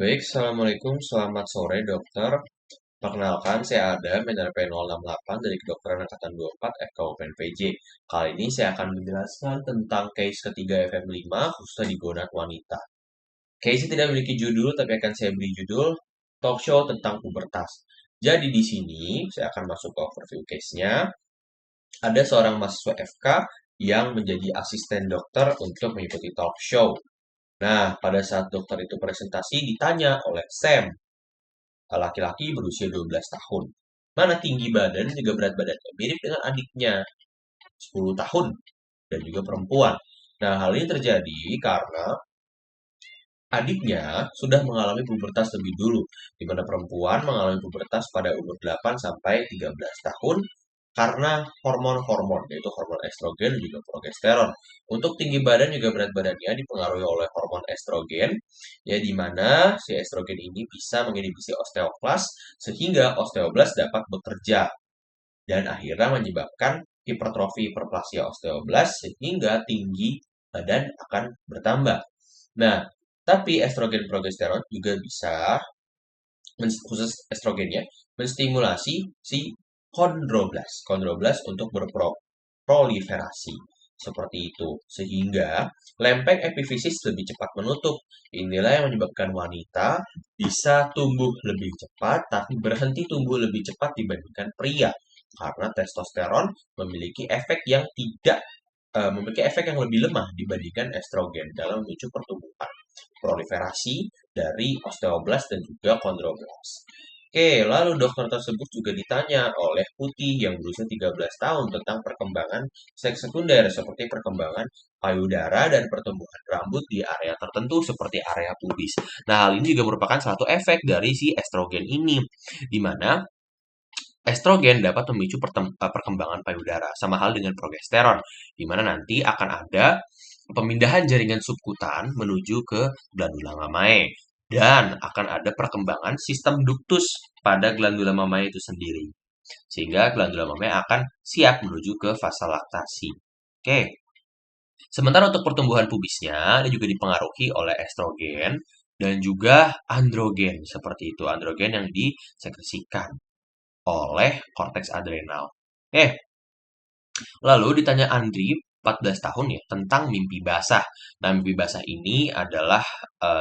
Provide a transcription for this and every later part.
Baik, Assalamualaikum, selamat sore dokter. Perkenalkan, saya Adam, NRP 068 dari Kedokteran Angkatan 24 FKUPN PJ. Kali ini saya akan menjelaskan tentang case ketiga FM5, khususnya di gonad wanita. Case tidak memiliki judul, tapi akan saya beri judul Talk Show tentang Pubertas. Jadi di sini, saya akan masuk ke overview case-nya. Ada seorang mahasiswa FK yang menjadi asisten dokter untuk mengikuti talk show. Nah, pada saat dokter itu presentasi ditanya oleh Sam, laki-laki berusia 12 tahun. Mana tinggi badan dan juga berat badannya mirip dengan adiknya, 10 tahun, dan juga perempuan. Nah, hal ini terjadi karena adiknya sudah mengalami pubertas lebih dulu, di mana perempuan mengalami pubertas pada umur 8 sampai 13 tahun karena hormon-hormon, yaitu hormon estrogen dan juga progesteron. Untuk tinggi badan juga berat badannya dipengaruhi oleh hormon estrogen, ya di mana si estrogen ini bisa menginhibisi osteoklas sehingga osteoblas dapat bekerja dan akhirnya menyebabkan hipertrofi hiperplasia osteoblas sehingga tinggi badan akan bertambah. Nah, tapi estrogen progesteron juga bisa, khusus estrogennya, menstimulasi si kondroblas untuk berproliferasi. Seperti itu. Sehingga lempeng epifisis lebih cepat menutup. Inilah yang menyebabkan wanita bisa tumbuh lebih cepat, tapi berhenti tumbuh lebih cepat dibandingkan pria. Karena testosteron memiliki efek yang tidak memiliki efek yang lebih lemah dibandingkan estrogen dalam memicu pertumbuhan proliferasi dari osteoblas dan juga kondroblas. Oke, lalu dokter tersebut juga ditanya oleh Putih yang berusia 13 tahun tentang perkembangan seks sekunder seperti perkembangan payudara dan pertumbuhan rambut di area tertentu seperti area pubis. Nah, hal ini juga merupakan satu efek dari si estrogen ini, di mana estrogen dapat memicu perkembangan payudara, sama hal dengan progesteron, di mana nanti akan ada pemindahan jaringan subkutan menuju ke glandula mamae, dan akan ada perkembangan sistem duktus pada glandula mamae itu sendiri, sehingga glandula mamae akan siap menuju ke fase laktasi. Oke, sementara untuk pertumbuhan pubisnya, dia juga dipengaruhi oleh estrogen dan juga androgen, seperti itu, androgen yang disekresikan oleh korteks adrenal. Lalu ditanya Andri, 14 tahun ya, tentang mimpi basah. Nah, mimpi basah ini adalah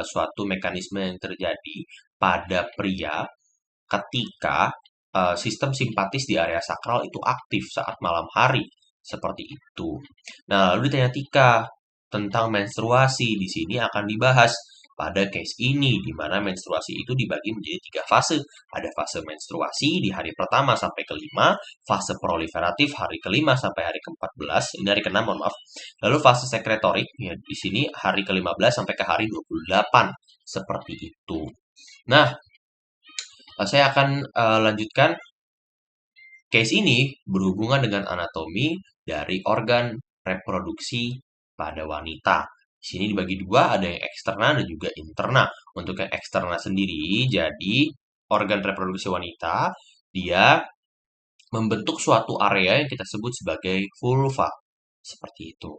suatu mekanisme yang terjadi pada pria ketika sistem simpatis di area sakral itu aktif saat malam hari. Seperti itu. Nah, lalu ditanya Tika tentang menstruasi. Di sini akan dibahas pada case ini, di mana menstruasi itu dibagi menjadi 3 fase. Ada fase menstruasi di hari pertama sampai kelima, fase proliferatif hari kelima sampai hari ke-14, ini hari ke-6, mohon maaf. Lalu fase sekretorik, ya, di sini hari ke-15 sampai ke hari 28, seperti itu. Nah, saya akan lanjutkan. Case ini berhubungan dengan anatomi dari organ reproduksi pada wanita. Di sini dibagi dua, ada yang eksterna dan juga interna. Untuk yang eksterna sendiri, jadi organ reproduksi wanita, dia membentuk suatu area yang kita sebut sebagai vulva. Seperti itu.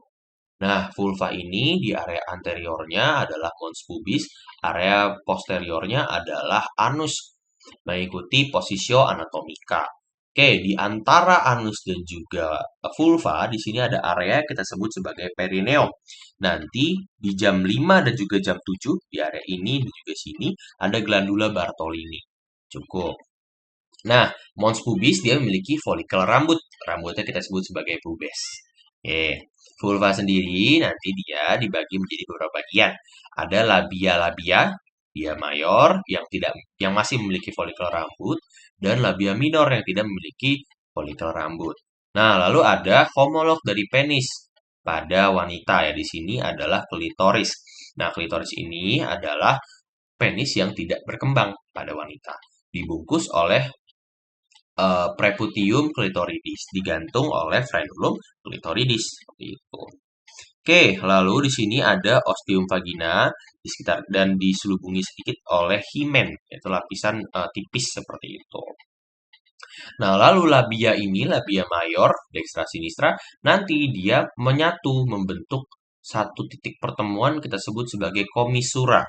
Nah, vulva ini di area anteriornya adalah mons pubis, area posteriornya adalah anus, mengikuti posisio anatomika. Oke, di antara anus dan juga vulva, di sini ada area yang kita sebut sebagai perineum. Nanti di jam 5 dan juga jam 7, di area ini dan juga sini, ada glandula Bartolini. Cukup. Nah, mons pubis dia memiliki folikel rambut. Rambutnya kita sebut sebagai pubes. Oke, vulva sendiri nanti dia dibagi menjadi beberapa bagian. Ada labia-labia, labia mayor yang masih memiliki folikel rambut, dan labia minor yang tidak memiliki folikel rambut. Nah, lalu ada homolog dari penis pada wanita, ya, di sini adalah klitoris. Nah, klitoris ini adalah penis yang tidak berkembang pada wanita, dibungkus oleh preputium clitoridis, digantung oleh frenulum clitoridis, seperti itu. Oke, lalu di sini ada ostium vagina di sekitar dan diselubungi sedikit oleh himen, yaitu lapisan tipis seperti itu. Nah, lalu labia ini, labia mayor, dextra sinistra, nanti dia menyatu membentuk satu titik pertemuan kita sebut sebagai komisura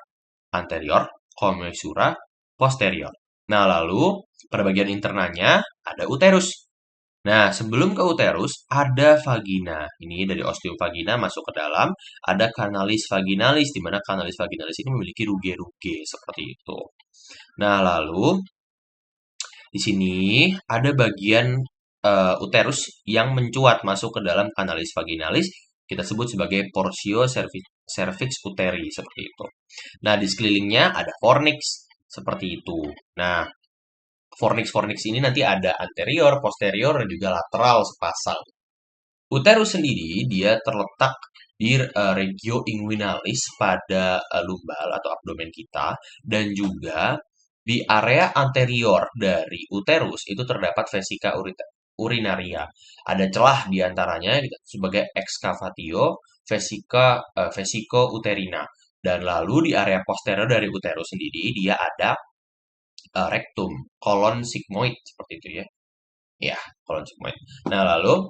anterior kommissura posterior. Nah, lalu pada bagian internanya ada uterus. Nah, sebelum ke uterus ada vagina. Ini dari osteovagina masuk ke dalam, ada kanalis vaginalis di mana kanalis vaginalis ini memiliki ruge-ruge seperti itu. Nah, lalu di sini ada bagian uterus yang mencuat masuk ke dalam kanalis vaginalis, kita sebut sebagai portio cervix uteri seperti itu. Nah, di sekelilingnya ada fornix seperti itu. Nah, fornix ini nanti ada anterior, posterior, dan juga lateral sepasang. Uterus sendiri dia terletak di regio inguinalis pada lumbal atau abdomen kita dan juga di area anterior dari uterus itu terdapat vesika urinaria. Ada celah di antaranya sebagai excavatio vesico uterina. Dan lalu di area posterior dari uterus sendiri dia ada rectum, kolon sigmoid seperti itu ya. Ya, kolon sigmoid. Nah, lalu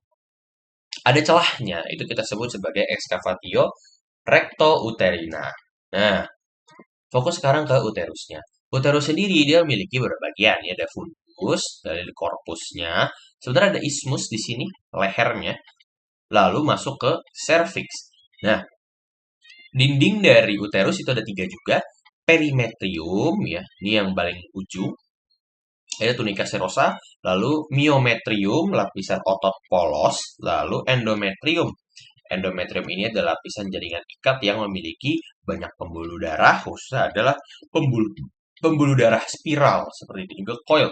ada celahnya, itu kita sebut sebagai excavatio recto uterina. Nah, fokus sekarang ke uterusnya. Uterus sendiri dia memiliki beberapa bagian, ya ada fundus dari korpusnya. Sebenarnya ada ismus di sini, lehernya. Lalu masuk ke cervix. Nah, dinding dari uterus itu ada tiga juga. Perimetrium, ya, ini yang paling ujung. Ada tunica serosa, lalu myometrium, lapisan otot polos, lalu endometrium. Endometrium ini adalah lapisan jaringan ikat yang memiliki banyak pembuluh darah, khususnya adalah pembuluh pembuluh darah spiral seperti itu juga coil.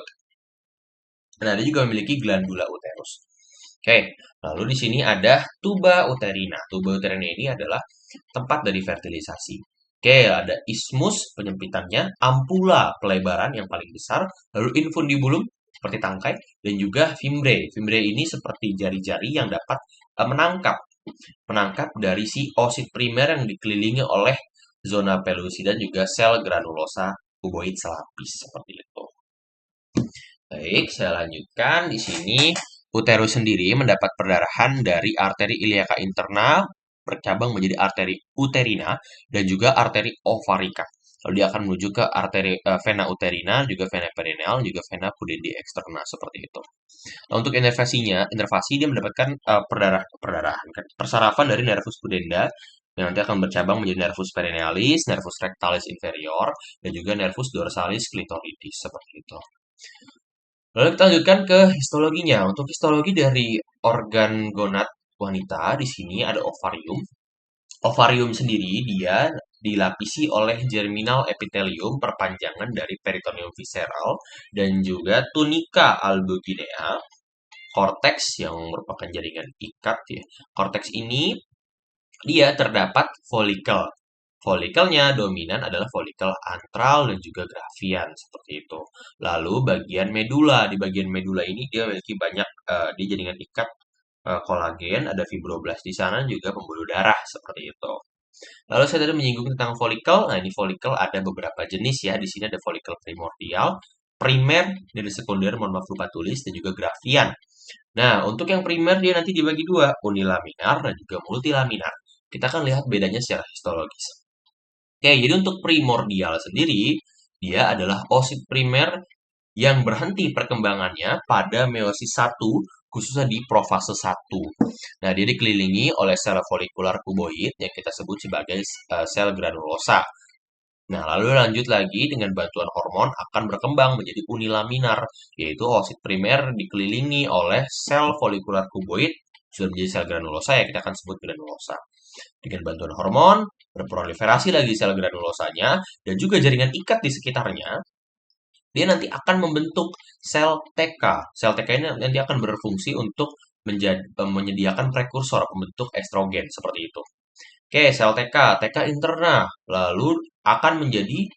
Nah, dia juga memiliki glandula uterus. Oke, lalu di sini ada tuba uterina. Tuba uterina ini adalah tempat dari fertilisasi. Oke, ada ismus penyempitannya, ampula pelebaran yang paling besar, lalu infundibulum seperti tangkai, dan juga fimbre. Fimbre ini seperti jari-jari yang dapat menangkap dari si oosit primer yang dikelilingi oleh zona pellucida dan juga sel granulosa kuboid selapis seperti itu. Baik, saya lanjutkan di sini. Uterus sendiri mendapat perdarahan dari arteri iliaca interna bercabang menjadi arteri uterina dan juga arteri ovarica. Lalu dia akan menuju ke arteri vena uterina, juga vena perineal, juga vena pudendi externa seperti itu. Nah, untuk inervasi dia mendapatkan perdarahan, kan? Persarafan dari nervus pudenda yang nanti akan bercabang menjadi nervus perinealis, nervus rectalis inferior, dan juga nervus dorsalis clitoridis seperti itu. Lalu kita lanjutkan ke histologinya. Untuk histologi dari organ gonad wanita di sini ada ovarium. Ovarium sendiri dia dilapisi oleh germinal epithelium perpanjangan dari peritoneum visceral dan juga tunica albuginea, korteks yang merupakan jaringan ikat ya. Korteks ini dia terdapat folikel. Folikelnya dominan adalah folikel antral dan juga grafian seperti itu. Lalu bagian medula, di bagian medula ini dia memiliki banyak di jaringan ikat kolagen, ada fibroblast di sana juga pembuluh darah seperti itu. Lalu saya tadi menyinggung tentang folikel. Nah, ini folikel ada beberapa jenis ya. Di sini ada folikel primordial, primer, dan sekunder, mohon maaf lupa tulis, dan juga grafian. Nah, untuk yang primer dia nanti dibagi dua, unilaminar dan juga multilaminar. Kita akan lihat bedanya secara histologis. Oke, jadi untuk primordial sendiri, dia adalah oosit primer yang berhenti perkembangannya pada meiosis 1, khususnya di profase 1. Nah, dia dikelilingi oleh sel folikular kuboid yang kita sebut sebagai sel granulosa. Nah, lalu lanjut lagi dengan bantuan hormon akan berkembang menjadi unilaminar, yaitu oosit primer dikelilingi oleh sel folikular kuboid sudah menjadi sel granulosa ya kita akan sebut granulosa. Dengan bantuan hormon berproliferasi lagi sel granulosanya dan juga jaringan ikat di sekitarnya, dia nanti akan membentuk sel TK. Sel TK ini nanti akan berfungsi untuk menyediakan prekursor pembentuk estrogen seperti itu. Oke, sel TK interna, lalu akan menjadi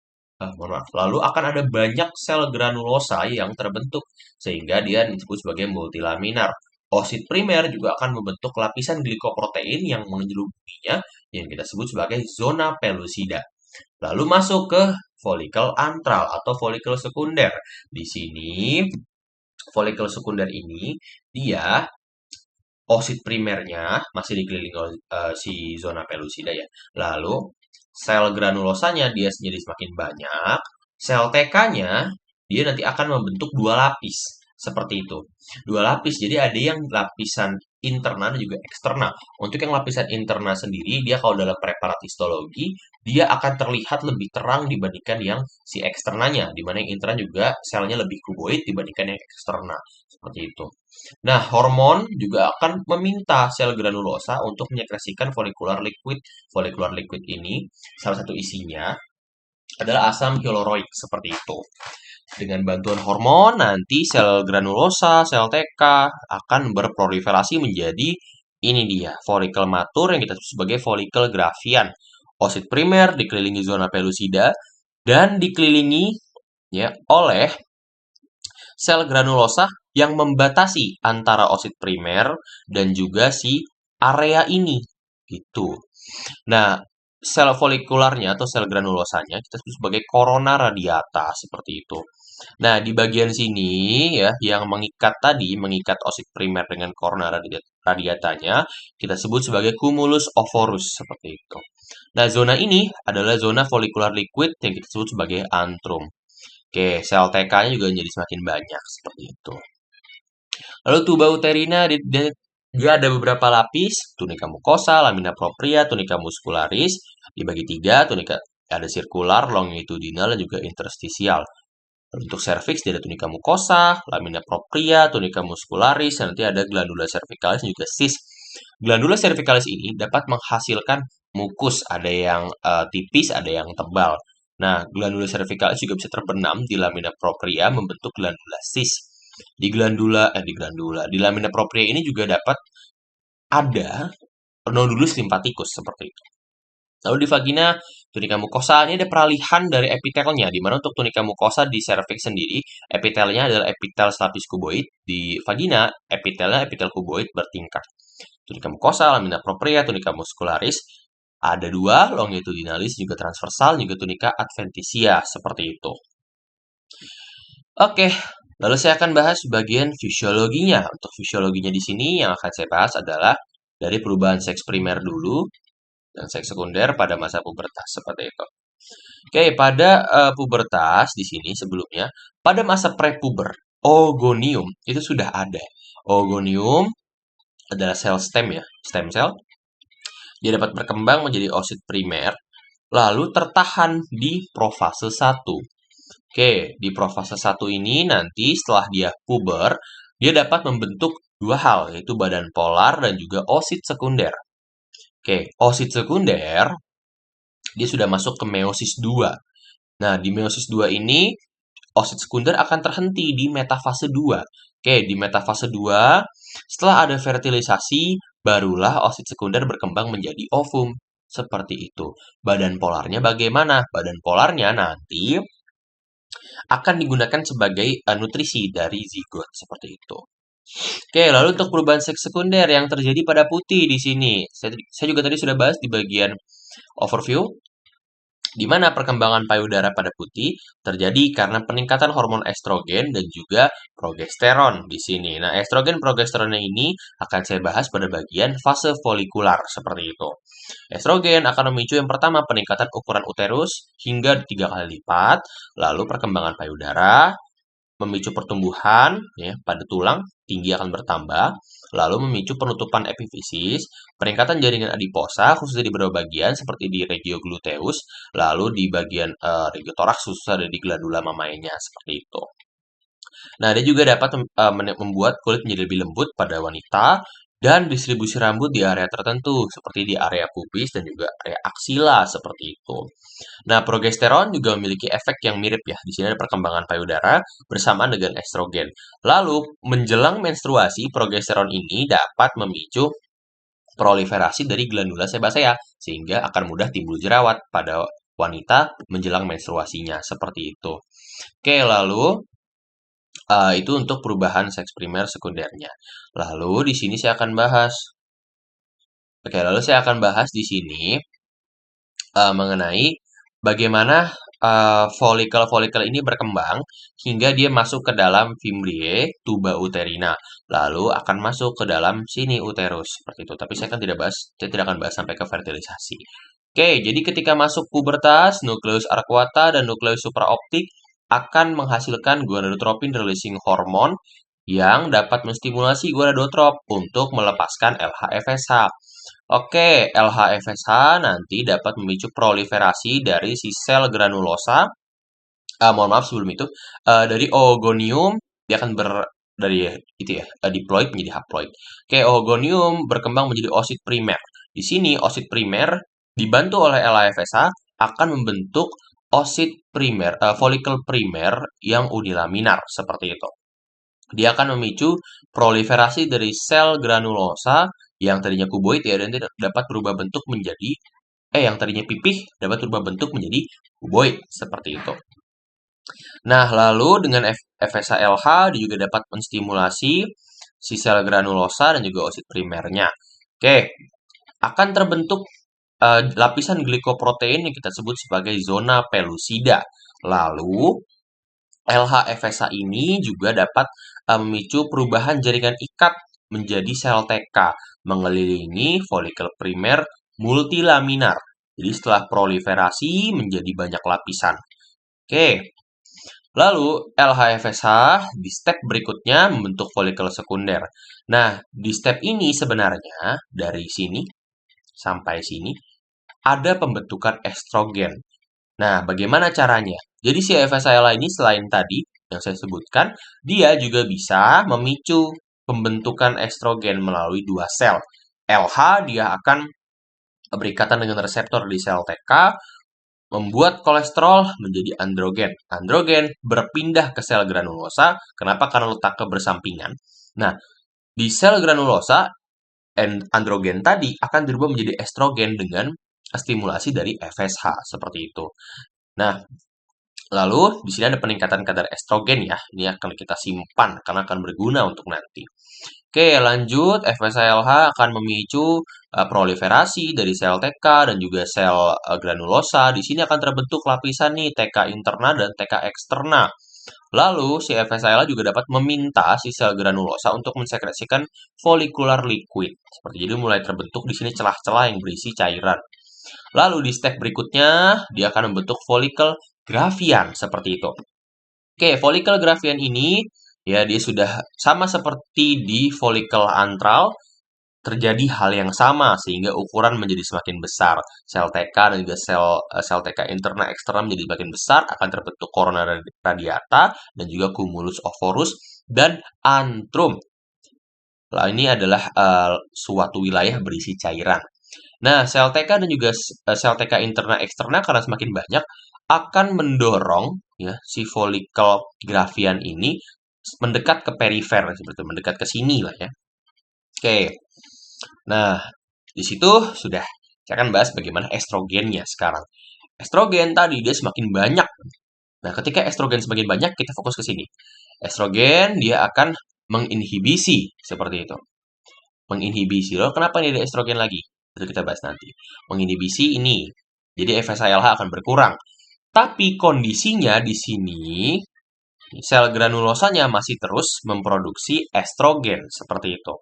lalu akan ada banyak sel granulosa yang terbentuk sehingga dia disebut sebagai multilaminar. Oosit primer juga akan membentuk lapisan glikoprotein yang menyeluruhinya yang kita sebut sebagai zona pellucida. Lalu masuk ke folikel antral atau folikel sekunder. Di sini folikel sekunder ini dia oosit primernya masih dikelilingi oleh si zona pellucida ya. Lalu sel granulosanya dia jadi semakin banyak Sel TK-nya dia nanti akan membentuk dua lapis seperti itu. Dua lapis. Jadi ada yang lapisan internal dan juga eksternal. Untuk yang lapisan internal sendiri, dia kalau dalam preparat histologi, dia akan terlihat lebih terang dibandingkan yang si eksternalnya, di mana yang internal juga selnya lebih kuboid dibandingkan yang eksternal. Seperti itu. Nah, hormon juga akan meminta sel granulosa untuk menyekresikan follicular liquid. Follicular liquid ini salah satu isinya adalah asam hyaluronik seperti itu. Dengan bantuan hormon, nanti sel granulosa, sel TK akan berproliferasi menjadi ini dia, folikel matur yang kita sebut sebagai folikel grafian. Osit primer dikelilingi zona pellucida dan dikelilingi ya oleh sel granulosa yang membatasi antara osit primer dan juga si area ini gitu. Nah, sel folikularnya atau sel granulosanya kita sebut sebagai korona radiata seperti itu. Nah, di bagian sini ya yang mengikat tadi, mengikat osit primer dengan korona radiatanya kita sebut sebagai cumulus ovorus seperti itu. Nah, zona ini adalah zona folikular liquid yang kita sebut sebagai antrum. Oke, sel TK-nya juga jadi semakin banyak seperti itu. Lalu tuba uterina dia ada beberapa lapis, tunika mukosa, lamina propria, tunika muscularis, dibagi tiga, tunika ada sirkular, longitudinal, dan juga interstisial. Untuk serviks dia ada tunika mukosa, lamina propria, tunika muscularis, dan nanti ada glandula cervicalis dan juga cis. Glandula cervicalis ini dapat menghasilkan mukus, ada yang tipis, ada yang tebal. Nah, glandula cervicalis juga bisa terbenam di lamina propria membentuk glandula cis. Di lamina propria ini juga dapat ada nodulus limfatikus seperti itu. Lalu di vagina, tunika mukosa ini ada peralihan dari epitelnya, di mana untuk tunika mukosa di serviks sendiri, epitelnya adalah epitel stapis kuboid, di vagina, epitelnya epitel kuboid bertingkat. Tunika mukosa, lamina propria, tunika muscularis, ada dua, longitudinalis, juga transversal, juga tunika adventitia, seperti itu. Oke, lalu saya akan bahas bagian fisiologinya. Untuk fisiologinya di sini yang akan saya bahas adalah dari perubahan seks primer dulu dan seks sekunder pada masa pubertas seperti itu. Oke, pada pubertas di sini sebelumnya pada masa prepuber, oogonium itu sudah ada. Oogonium adalah sel stem ya, stem cell. Dia dapat berkembang menjadi oosit primer lalu tertahan di profase 1. Oke, di profase 1 ini nanti setelah dia puber, dia dapat membentuk dua hal, yaitu badan polar dan juga oosit sekunder. Oke, oosit sekunder, dia sudah masuk ke meiosis 2. Nah, di meiosis 2 ini, oosit sekunder akan terhenti di metafase 2. Oke, di metafase 2, setelah ada fertilisasi, barulah oosit sekunder berkembang menjadi ovum. Seperti itu. Badan polarnya bagaimana? Badan polarnya nanti akan digunakan sebagai nutrisi dari zigot seperti itu. Oke, lalu untuk perubahan seks sekunder yang terjadi pada putih di sini, saya juga tadi sudah bahas di bagian overview, di mana perkembangan payudara pada putih terjadi karena peningkatan hormon estrogen dan juga progesteron di sini. Nah, estrogen progesteronnya ini akan saya bahas pada bagian fase folikular seperti itu. Estrogen akan memicu yang pertama peningkatan ukuran uterus hingga 3 kali lipat, lalu perkembangan payudara, memicu pertumbuhan ya, pada tulang tinggi akan bertambah, lalu memicu penutupan epifisis, peningkatan jaringan adiposa khususnya di beberapa bagian seperti di regio gluteus, lalu di bagian regio toraks khususnya di glandula mamaenya seperti itu. Nah, dia juga dapat membuat kulit menjadi lebih lembut pada wanita dan distribusi rambut di area tertentu seperti di area pubis dan juga area aksila seperti itu. Nah, progesteron juga memiliki efek yang mirip ya. Di sini ada perkembangan payudara bersamaan dengan estrogen. Lalu, menjelang menstruasi, progesteron ini dapat memicu proliferasi dari glandula sebasea sehingga akan mudah timbul jerawat pada wanita menjelang menstruasinya seperti itu. Oke, lalu itu untuk perubahan seks primer sekundernya. Lalu di sini saya akan bahas. Oke, lalu saya akan bahas di sini mengenai bagaimana folikel-folikel ini berkembang hingga dia masuk ke dalam fimbriae tuba uterina, lalu akan masuk ke dalam sini uterus seperti itu. Tapi saya tidak akan bahas sampai ke fertilisasi. Oke, jadi ketika masuk pubertas, nukleus arcuata dan nukleus supraoptik akan menghasilkan gonadotropin releasing hormone yang dapat menstimulasi gonadotrop untuk melepaskan LH-FSH. Oke, LH-FSH nanti dapat memicu proliferasi dari si sel granulosa. Mohon maaf sebelum itu, dari oogonium dia akan dari itu ya, diploid menjadi haploid. Oke, oogonium berkembang menjadi oosit primer. Di sini oosit primer dibantu oleh LAFSH akan membentuk oosit primer, folikel primer yang unilaminar seperti itu. Dia akan memicu proliferasi dari sel granulosa yang tadinya kuboid ya dan dapat berubah bentuk menjadi yang tadinya pipih dapat berubah bentuk menjadi kuboid seperti itu. Nah, lalu dengan FSH-LH dia juga dapat menstimulasi si sel granulosa dan juga oosit primernya. Oke, akan terbentuk lapisan glikoprotein yang kita sebut sebagai zona pelusida. Lalu, LH-FSH ini juga dapat memicu perubahan jaringan ikat menjadi sel TK, mengelilingi folikel primer multilaminar. Jadi setelah proliferasi menjadi banyak lapisan. Oke, lalu LH-FSH di step berikutnya membentuk folikel sekunder. Nah, di step ini sebenarnya dari sini sampai sini ada pembentukan estrogen. Nah, bagaimana caranya? Jadi si FSH-LH ini selain tadi yang saya sebutkan, dia juga bisa memicu pembentukan estrogen melalui dua sel. LH dia akan berikatan dengan reseptor di sel TK, membuat kolesterol menjadi androgen. Androgen berpindah ke sel granulosa. Kenapa? Karena letaknya bersampingan. Nah, di sel granulosa, androgen tadi akan berubah menjadi estrogen dengan stimulasi dari FSH seperti itu. Nah, lalu di sini ada peningkatan kadar estrogen ya. Ini akan kita simpan karena akan berguna untuk nanti. Oke, lanjut. FSH-LH akan memicu proliferasi dari sel TK dan juga sel granulosa. Di sini akan terbentuk lapisan nih TK interna dan TK eksterna. Lalu, si FSH-LH juga dapat meminta si sel granulosa untuk mensekresikan follicular liquid. Seperti jadi mulai terbentuk di sini celah-celah yang berisi cairan. Lalu di step berikutnya, dia akan membentuk folikel gravian seperti itu. Oke, folikel gravian ini ya dia sudah sama seperti di folikel antral, terjadi hal yang sama sehingga ukuran menjadi semakin besar. Sel TK dan juga sel TK interna eksterna menjadi semakin besar, akan terbentuk corona radiata dan juga cumulus ovorus dan antrum. Nah, ini adalah suatu wilayah berisi cairan. Nah, sel TK dan juga sel TK interna eksterna karena semakin banyak akan mendorong ya si folikel gravian ini mendekat ke perifer seperti itu, mendekat ke sini lah ya. Oke. Nah, di situ sudah saya akan bahas bagaimana estrogennya sekarang. Estrogen tadi dia semakin banyak. Nah, ketika estrogen semakin banyak, kita fokus ke sini. Estrogen dia akan menginhibisi seperti itu. Menginhibisi. Loh, kenapa ini ada estrogen lagi? Itu kita bahas nanti. Menginhibisi ini. Jadi FSH-LH akan berkurang. Tapi kondisinya di sini sel granulosanya masih terus memproduksi estrogen seperti itu.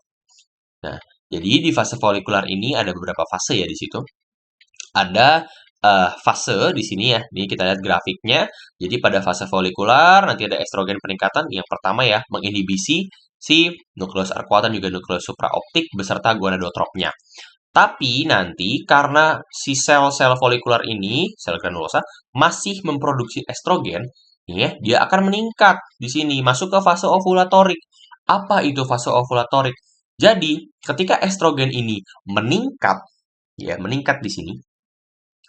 Nah, jadi di fase folikular ini ada beberapa fase ya di situ. Ada fase di sini ya. Ini kita lihat grafiknya. Jadi pada fase folikular nanti ada estrogen peningkatan. Yang pertama ya, menginhibisi si nukleus arcuata juga nukleus supraoptik beserta gonadotropnya. Tapi nanti karena si sel-sel folikular ini, sel granulosa, masih memproduksi estrogen, ya, dia akan meningkat di sini, masuk ke fase ovulatorik. Apa itu fase ovulatorik? Jadi, ketika estrogen ini meningkat, ya, meningkat di sini,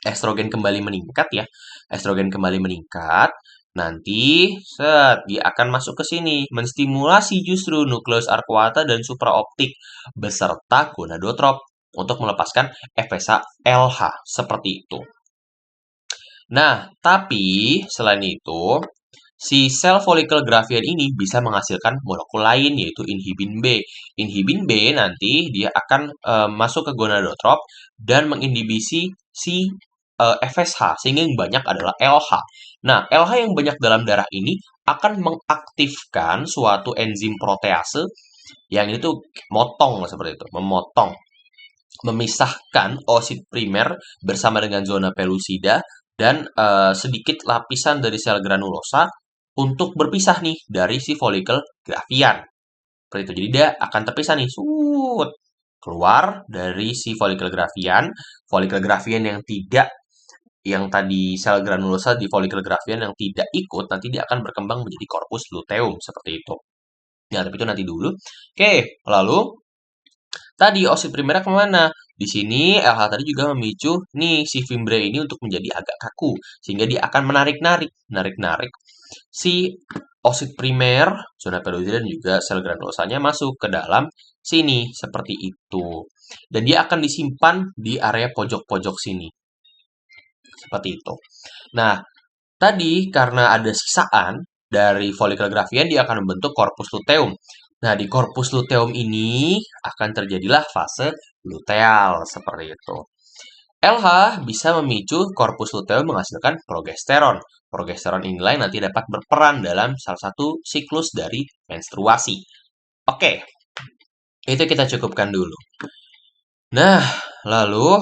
estrogen kembali meningkat ya, estrogen kembali meningkat, nanti dia akan masuk ke sini, menstimulasi justru nukleus arcuata dan supraoptik beserta gonadotrop untuk melepaskan FSH-LH seperti itu. Nah, tapi selain itu, si sel folikel gravian ini bisa menghasilkan molekul lain yaitu inhibin B. Inhibin B nanti dia akan masuk ke gonadotrop dan menginhibisi si FSH sehingga yang banyak adalah LH. Nah, LH yang banyak dalam darah ini akan mengaktifkan suatu enzim protease yang itu motong seperti itu, memotong memisahkan oosit primer bersama dengan zona pellucida dan sedikit lapisan dari sel granulosa untuk berpisah nih dari si folikel gravian. Seperti itu. Jadi dia akan terpisah nih, keluar dari si folikel gravian yang tadi sel granulosa di folikel gravian yang tidak ikut, nanti dia akan berkembang menjadi corpus luteum seperti itu. Ya, tapi itu nanti dulu. Oke, lalu tadi oosit primernya kemana? Di sini LH tadi juga memicu nih si fimbre ini untuk menjadi agak kaku, sehingga dia akan menarik-narik si oosit primer, zona pellucida dan juga sel granulosanya masuk ke dalam sini seperti itu. Dan dia akan disimpan di area pojok-pojok sini. Seperti itu. Nah, tadi karena ada sisaan dari folikel gravian dia akan membentuk corpus luteum. Nah, di corpus luteum ini akan terjadilah fase luteal seperti itu. LH bisa memicu corpus luteum menghasilkan progesteron. Progesteron inilah yang nanti dapat berperan dalam salah satu siklus dari menstruasi. Oke, itu kita cukupkan dulu. Nah, lalu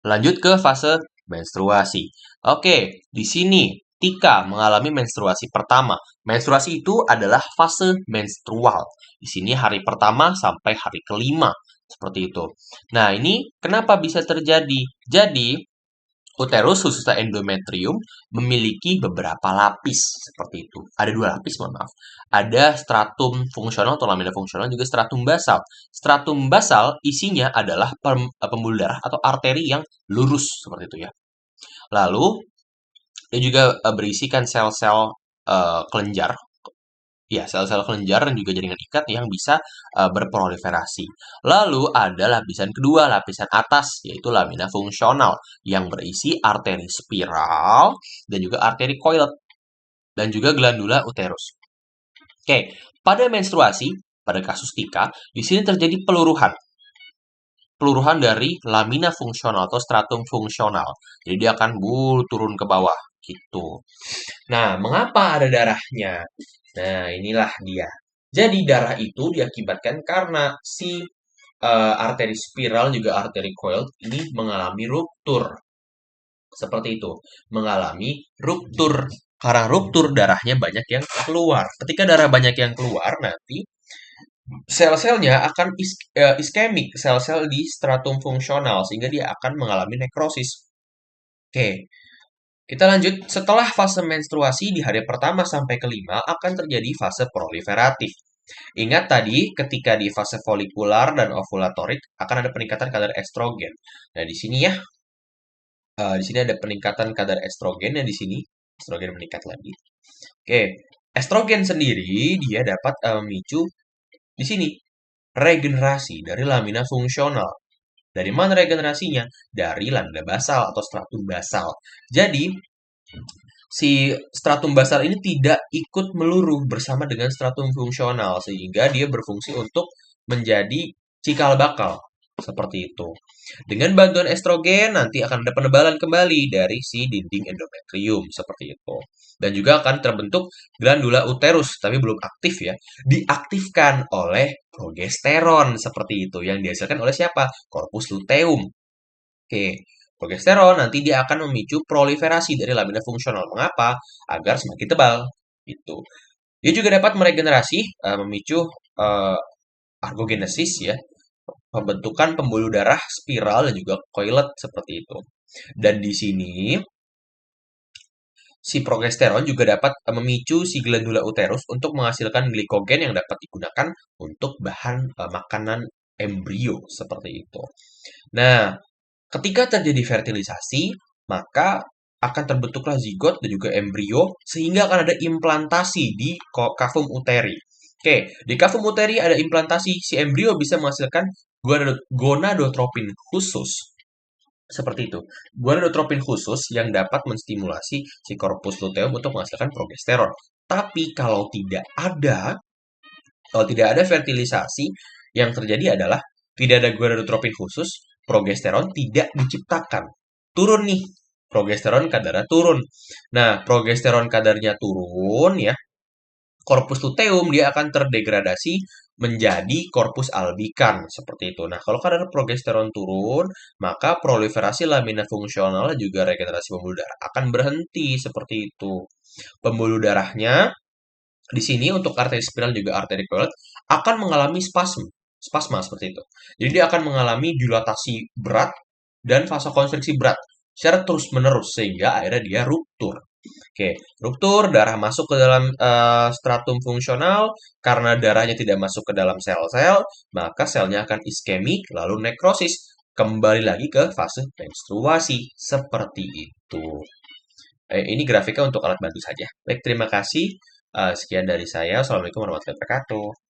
lanjut ke fase menstruasi. Oke, di sini Tika mengalami menstruasi pertama. Menstruasi itu adalah fase menstrual. Di sini hari pertama sampai hari kelima. Seperti itu. Nah, ini kenapa bisa terjadi? Jadi, uterus khususnya endometrium memiliki beberapa lapis seperti itu. Ada dua lapis, mohon maaf. Ada stratum fungsional atau lamina fungsional juga stratum basal. Stratum basal isinya adalah pembuluh darah atau arteri yang lurus seperti itu ya. Lalu dia juga berisikan sel-sel kelenjar. Ya, sel-sel kelenjar dan juga jaringan ikat yang bisa berproliferasi. Lalu ada lapisan kedua, lapisan atas, yaitu lamina fungsional, yang berisi arteri spiral dan juga arteri coilet, dan juga glandula uterus. Oke, pada menstruasi, pada kasus Tika, di sini terjadi peluruhan. Peluruhan dari lamina fungsional atau stratum fungsional. Jadi dia akan turun ke bawah, gitu. Nah, mengapa ada darahnya? Nah, inilah dia. Jadi darah itu diakibatkan karena si arteri spiral juga arteri coil ini mengalami ruptur. Seperti itu, mengalami ruptur. Karena ruptur darahnya banyak yang keluar. Ketika darah banyak yang keluar, nanti sel-selnya akan iskemik, sel-sel di stratum fungsional sehingga dia akan mengalami nekrosis. Oke, kita lanjut. Setelah fase menstruasi di hari pertama sampai kelima akan terjadi fase proliferatif. Ingat tadi ketika di fase folikular dan ovulatorik akan ada peningkatan kadar estrogen. Nah, di sini ya, di sini ada peningkatan kadar estrogen ya di sini. Estrogen meningkat lagi. Oke, estrogen sendiri dia dapat memicu di sini regenerasi dari lamina fungsional. Dari mana regenerasinya? Dari lamina basal atau stratum basal. Jadi, si stratum basal ini tidak ikut meluruh bersama dengan stratum fungsional sehingga dia berfungsi untuk menjadi cikal bakal seperti itu. Dengan bantuan estrogen nanti akan ada penebalan kembali dari si dinding endometrium seperti itu. Dan juga akan terbentuk glandula uterus tapi belum aktif ya. Diaktifkan oleh progesteron seperti itu yang dihasilkan oleh siapa? Corpus luteum. Oke. Progesteron nanti dia akan memicu proliferasi dari lamina fungsional. Mengapa? Agar semakin tebal. Itu. Dia juga dapat meregenerasi, memicu argogenesis ya, pembentukan pembuluh darah spiral dan juga coilet seperti itu. Dan di sini si progesteron juga dapat memicu si glandula uterus untuk menghasilkan glikogen yang dapat digunakan untuk bahan makanan embrio seperti itu. Nah, ketika terjadi fertilisasi, maka akan terbentuklah zigot dan juga embrio sehingga akan ada implantasi di kavum uteri. Oke, di kavum uteri ada implantasi, si embrio bisa menghasilkan gonadotropin khusus. Seperti itu. Gonadotropin khusus yang dapat menstimulasi si corpus luteum untuk menghasilkan progesteron. Tapi kalau tidak ada fertilisasi, yang terjadi adalah tidak ada gonadotropin khusus, progesteron tidak diciptakan. Turun nih, progesteron kadarnya turun. Nah, progesteron kadarnya turun ya, corpus luteum dia akan terdegradasi menjadi corpus albikan seperti itu. Nah, kalau kadar progesteron turun, maka proliferasi lamina fungsional dan juga regenerasi pembuluh darah akan berhenti seperti itu. Pembuluh darahnya di sini untuk arteri spiral juga arteri coiled akan mengalami spasma seperti itu. Jadi dia akan mengalami dilatasi berat dan vasokonstriksi berat secara terus-menerus sehingga akhirnya dia ruptur. Oke, ruptur, darah masuk ke dalam stratum fungsional, karena darahnya tidak masuk ke dalam sel-sel, maka selnya akan iskemik, lalu nekrosis. Kembali lagi ke fase menstruasi. Seperti itu. Ini grafiknya untuk alat bantu saja. Baik, terima kasih. Sekian dari saya. Assalamualaikum warahmatullahi wabarakatuh.